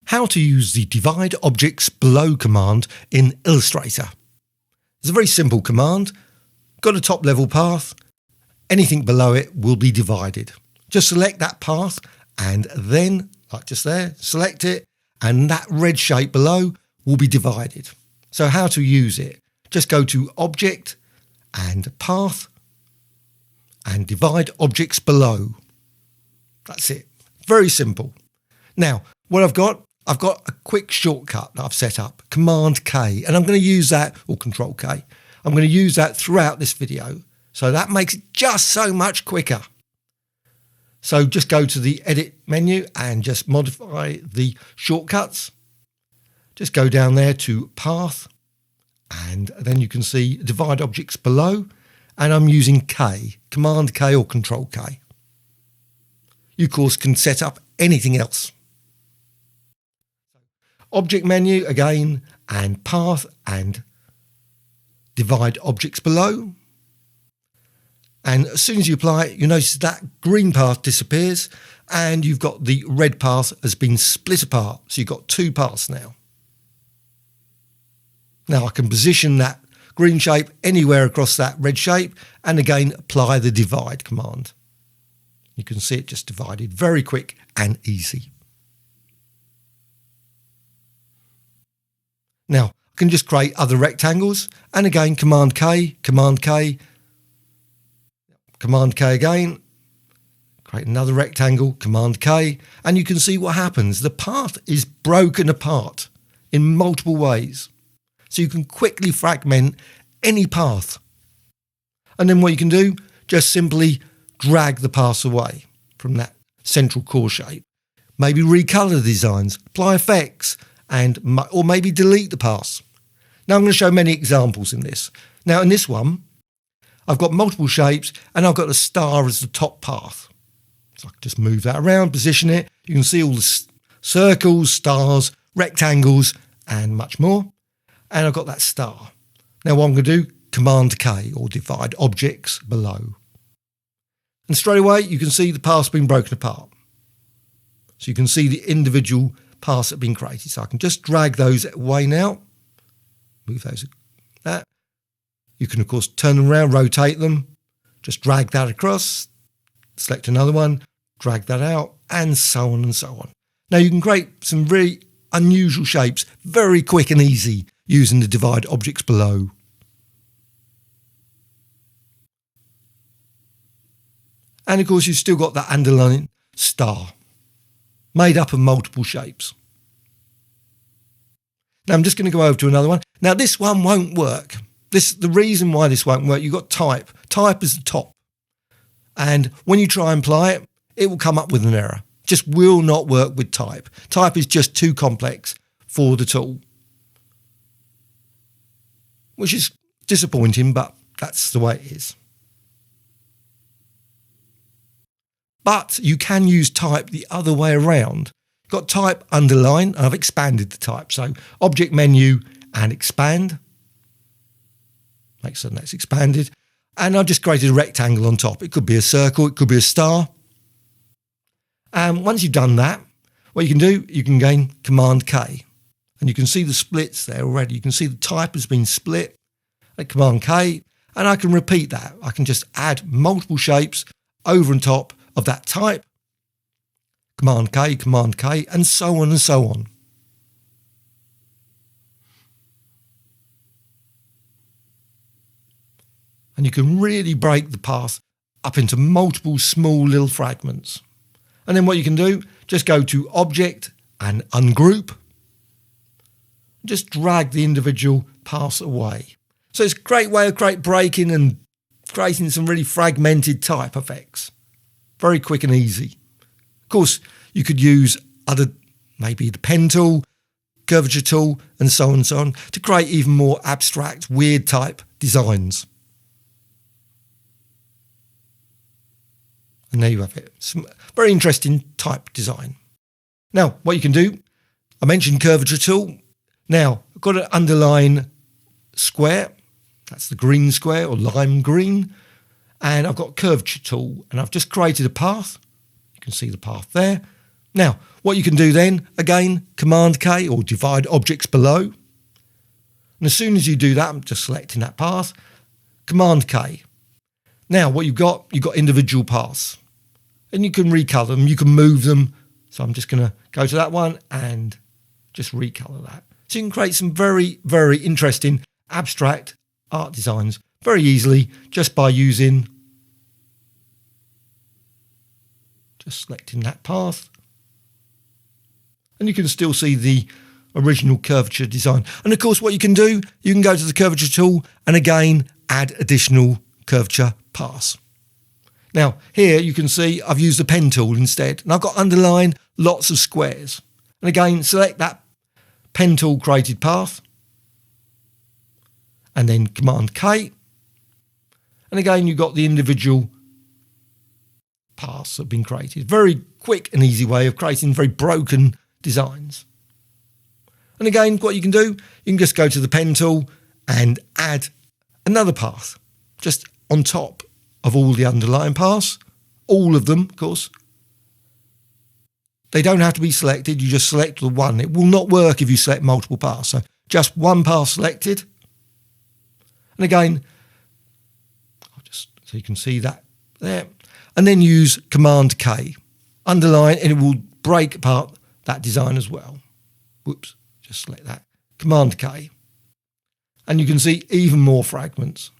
How to use the Divide Objects Below command in Illustrator. It's a very simple command. Got a top level path. Anything below it will be divided. Just select that path and then, like just there, select it and that red shape below will be divided. So how to use it? Just go to Object and Path and Divide Objects Below. That's it. Very simple. Now, what I've got a quick shortcut that I've set up, Command K, and I'm going to use that, or Control K. I'm going to use that throughout this video. So that makes it just so much quicker. So just go to the Edit menu and just modify the shortcuts. Just go down there to Path, and then you can see Divide Objects Below, and I'm using K, Command K or Control K. You, of course, can set up anything else. Object menu again, and Path and Divide Objects Below. And as soon as you apply it, you notice that green path disappears and you've got the red path has been split apart. So you've got two paths now. Now I can position that green shape anywhere across that red shape and again apply the divide command. You can see it just divided, very quick and easy. Now I can just create other rectangles and again Command K, Command K, Command K again, create another rectangle, Command K, and you can see what happens. The path is broken apart in multiple ways. So you can quickly fragment any path. And then what you can do, just simply drag the paths away from that central core shape. Maybe recolor the designs, apply effects, or maybe delete the paths. Now I'm going to show many examples in this. Now in this one, I've got multiple shapes and I've got a star as the top path. So I can just move that around, position it. You can see all the circles, stars, rectangles, and much more. And I've got that star. Now what I'm going to do, Command K or Divide Objects Below. And straight away you can see the path's been broken apart. So you can see the individual paths that have been created. So I can just drag those away now. Move those like that. You can, of course, turn them around, rotate them, just drag that across, select another one, drag that out, and so on and so on. Now, you can create some really unusual shapes, very quick and easy, using the Divide Objects Below. And, of course, you've still got that underlying star, made up of multiple shapes. Now, I'm just going to go over to another one. Now, this one won't work. The reason why this won't work, you've got type. Type is the top. And when you try and apply it, it will come up with an error. Just will not work with type. Type is just too complex for the tool. Which is disappointing, but that's the way it is. But you can use type the other way around. You've got type underline, and I've expanded the type. So object menu and expand. Make sure that's expanded. And I've just created a rectangle on top. It could be a circle, it could be a star. And once you've done that, what you can do, you can gain Command K. And you can see the splits there already. You can see the type has been split at Command K. And I can repeat that. I can just add multiple shapes over and top of that type. Command K, and so on and so on. And you can really break the path up into multiple small little fragments. And then what you can do, just go to Object and Ungroup. Just drag the individual paths away. So it's a great way of breaking and creating some really fragmented type effects. Very quick and easy. Of course, you could use maybe the pen tool, curvature tool, and so on, to create even more abstract, weird type designs. And there you have it. Some very interesting type design. Now, what you can do, I mentioned curvature tool. Now, I've got an underline square. That's the green square or lime green. And I've got curvature tool and I've just created a path. You can see the path there. Now, what you can do then, again, Command K or divide objects below. And as soon as you do that, I'm just selecting that path, Command K. Now, what you've got individual paths. And you can recolor them, you can move them. So I'm just going to go to that one and just recolor that. So you can create some very, very interesting abstract art designs very easily just by using, just selecting that path. And you can still see the original curvature design. And of course, what you can do, you can go to the curvature tool and again, add additional curvature paths. Now, here you can see I've used the pen tool instead, and I've got underline lots of squares. And again, select that pen tool created path, and then Command K. And again, you've got the individual paths that have been created. Very quick and easy way of creating very broken designs. And again, what you can do, you can just go to the pen tool and add another path, just on top of all the underlying paths, all of them, of course. They don't have to be selected, you just select the one. It will not work if you select multiple paths. So just one path selected. And again, so you can see that there. And then use Command K, underline, and it will break apart that design as well. Whoops, just select that. Command K. And you can see even more fragments.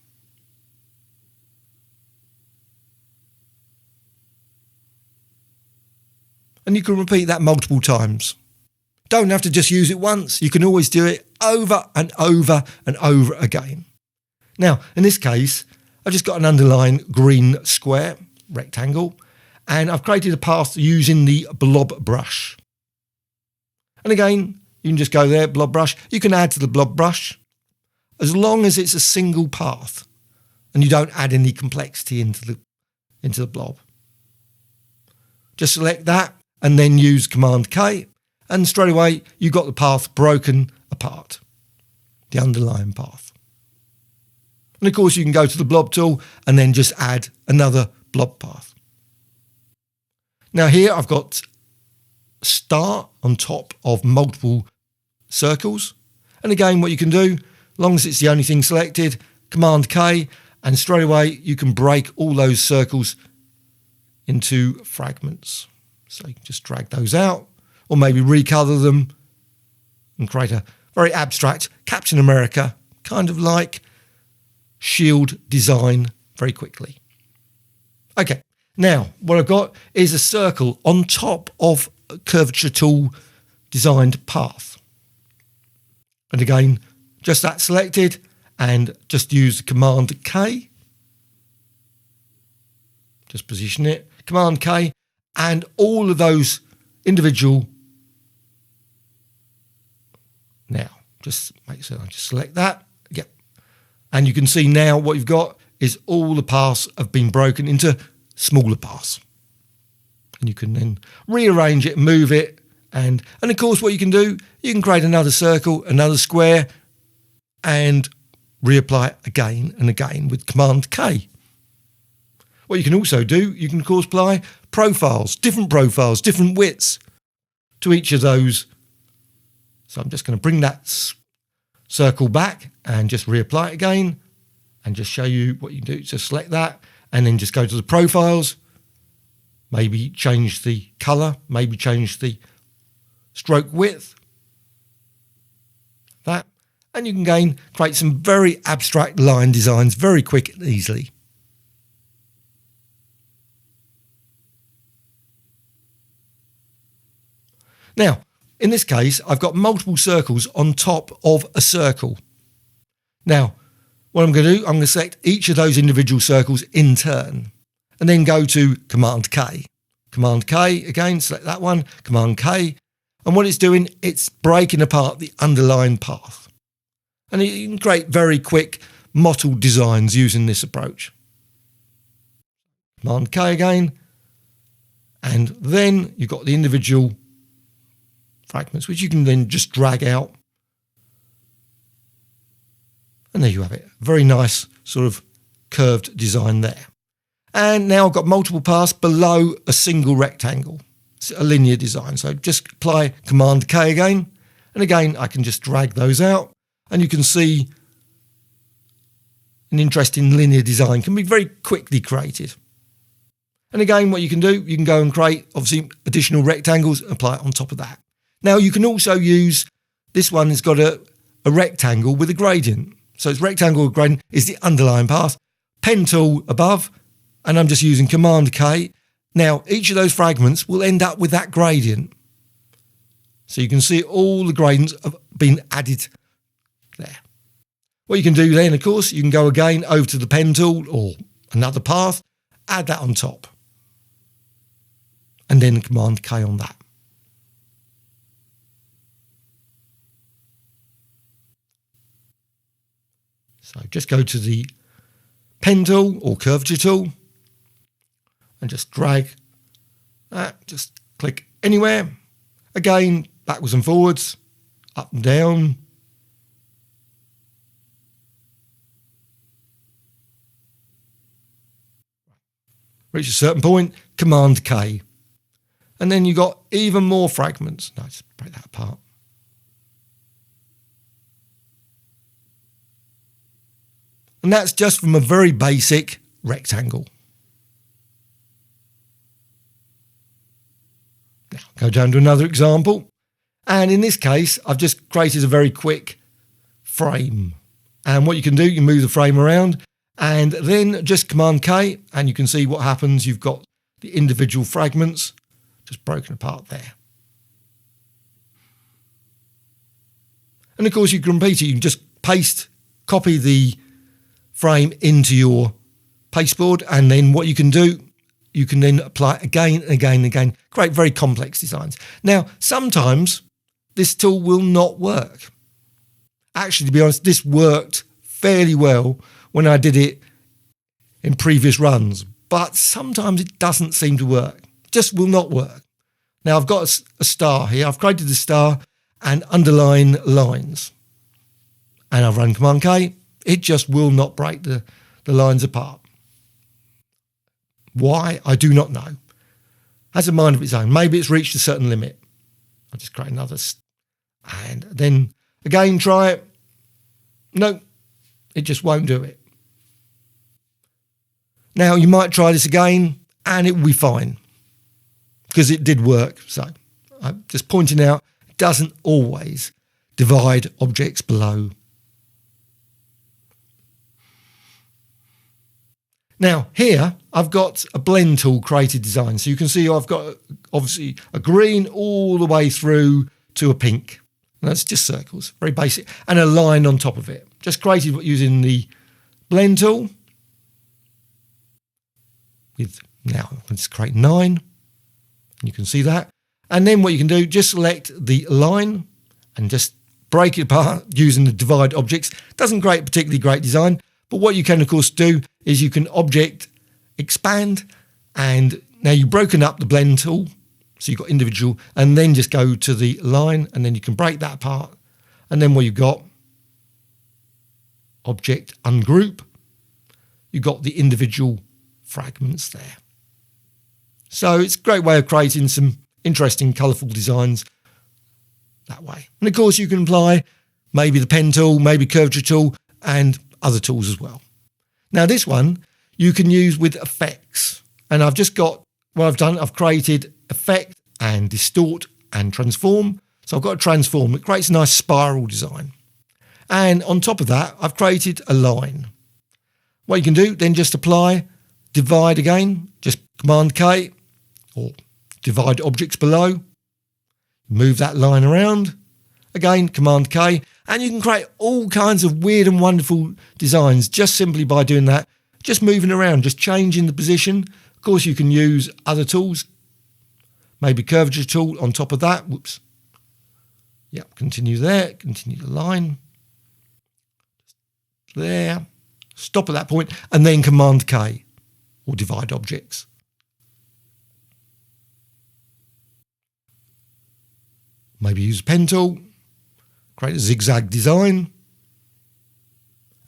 And you can repeat that multiple times. Don't have to just use it once. You can always do it over and over and over again. Now, in this case, I've just got an underlined green square, rectangle, and I've created a path using the blob brush. And again, you can just go there, blob brush. You can add to the blob brush as long as it's a single path and you don't add any complexity into the blob. Just select that and then use Command K, and straight away you've got the path broken apart, the underlying path. And of course you can go to the blob tool and then just add another blob path. Now here I've got a star on top of multiple circles. And again, what you can do, as long as it's the only thing selected, Command K, and straight away you can break all those circles into fragments. So you can just drag those out or maybe recolor them and create a very abstract Captain America kind of like shield design very quickly. Okay, now what I've got is a circle on top of a curvature tool designed path. And again, just that selected and just use the Command K. Just position it, Command K, and all of those individual. Now, just make sure I just select that. Yep. And you can see now what you've got is all the paths have been broken into smaller paths. And you can then rearrange it, move it, and of course what you can do, you can create another circle, another square, and reapply it again and again with Command K. What you can also do, you can of course apply profiles, different widths to each of those. So I'm just going to bring that circle back and just reapply it again and just show you what you can do. Just select that and then just go to the profiles, maybe change the color, maybe change the stroke width, that, and you can again create some very abstract line designs very quick and easily. Now, in this case, I've got multiple circles on top of a circle. Now, what I'm going to do, I'm going to select each of those individual circles in turn and then go to Command K. Command K, again, select that one, Command K. And what it's doing, it's breaking apart the underlying path. And you can create very quick mottled designs using this approach. Command K again. And then you've got the individual fragments, which you can then just drag out. And there you have it. Very nice sort of curved design there. And now I've got multiple paths below a single rectangle. It's a linear design. So just apply Command K again. And again, I can just drag those out and you can see an interesting linear design can be very quickly created. And again, what you can do, you can go and create, obviously, additional rectangles and apply it on top of that. Now, you can also use, this one has got a rectangle with a gradient. So it's rectangle with gradient is the underlying path, pen tool above, and I'm just using Command K. Now, each of those fragments will end up with that gradient. So you can see all the gradients have been added there. What you can do then, of course, you can go again over to the pen tool or another path, add that on top. And then Command K on that. So just go to the pen tool or curvature tool and just drag that, just click anywhere. Again, backwards and forwards, up and down. Reach a certain point, Command K. And then you got even more fragments. No, just break that apart. And that's just from a very basic rectangle. Now, go down to another example. And in this case, I've just created a very quick frame. And what you can do, you move the frame around and then just Command K, and you can see what happens. You've got the individual fragments just broken apart there. And of course, you can repeat it. You can just copy the frame into your pasteboard, and then what you can do, you can then apply it again and again and again, create very complex designs. Now, sometimes this tool will not work. Actually, to be honest, this worked fairly well when I did it in previous runs, but sometimes it doesn't seem to work. It just will not work. Now, I've got a star here. I've created a star and underline lines, and I've run Command K. It just will not break the lines apart. Why? I do not know. Has a mind of its own. Maybe it's reached a certain limit. I'll just create another. And then again, try it. No, it just won't do it. Now, you might try this again and it will be fine because it did work. So I'm just pointing out, it doesn't always divide objects below. Now, here I've got a blend tool created design. So you can see I've got obviously a green all the way through to a pink. And that's just circles, very basic, and a line on top of it. Just created using the blend tool. Now I'm going to create 9. You can see that. And then what you can do, just select the line and just break it apart using the divide objects. Doesn't create a particularly great design. But what you can, of course, do is you can object expand, and now you've broken up the blend tool, so you've got individual, and then just go to the line, and then you can break that apart. And then what you've got, object ungroup, you've got the individual fragments there. So it's a great way of creating some interesting, colourful designs that way. And of course, you can apply maybe the pen tool, maybe curvature tool, and other tools as well. Now this one you can use with effects, and I've just got what I've done. I've created effect and distort and transform. So I've got a transform. It creates a nice spiral design, and on top of that I've created a line. What you can do then, just apply divide again, just Command K or divide objects below, move that line around, again Command K. And you can create all kinds of weird and wonderful designs just simply by doing that, just moving around, just changing the position. Of course, you can use other tools, maybe curvature tool on top of that. Whoops. Yep, continue there, continue the line. There, stop at that point, and then Command K or divide objects. Maybe use a pen tool. Create a zigzag design.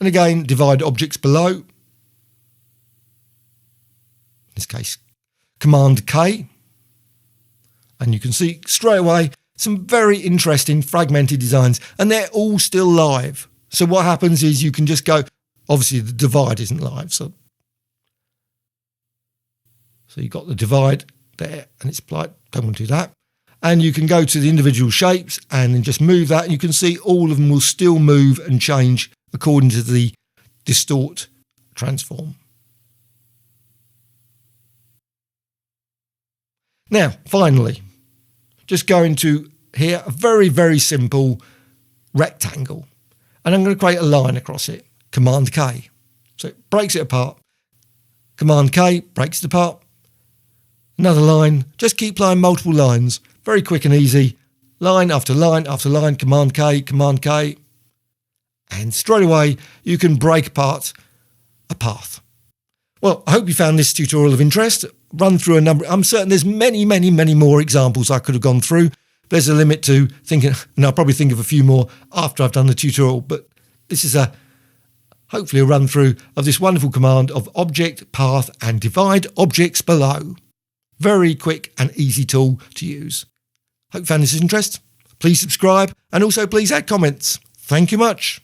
And again, divide objects below. In this case, Command K. And you can see straight away some very interesting fragmented designs, and they're all still live. So what happens is you can just go, obviously the divide isn't live. So you've got the divide there and it's applied. Don't want to do that. And you can go to the individual shapes and then just move that. And you can see all of them will still move and change according to the distort transform. Now, finally, just go into here, a very, very simple rectangle. And I'm going to create a line across it, Command K. So it breaks it apart. Command K breaks it apart. Another line, just keep applying multiple lines. Very quick and easy. Line after line after line, Command K, Command K. And straight away, you can break apart a path. Well, I hope you found this tutorial of interest. Run through a number. I'm certain there's many, many, many more examples I could have gone through. There's a limit to thinking, and I'll probably think of a few more after I've done the tutorial, but this is hopefully a run through of this wonderful command of object, path, and divide objects below. Very quick and easy tool to use. Hope you found this of interest. Please subscribe and also please add comments. Thank you much.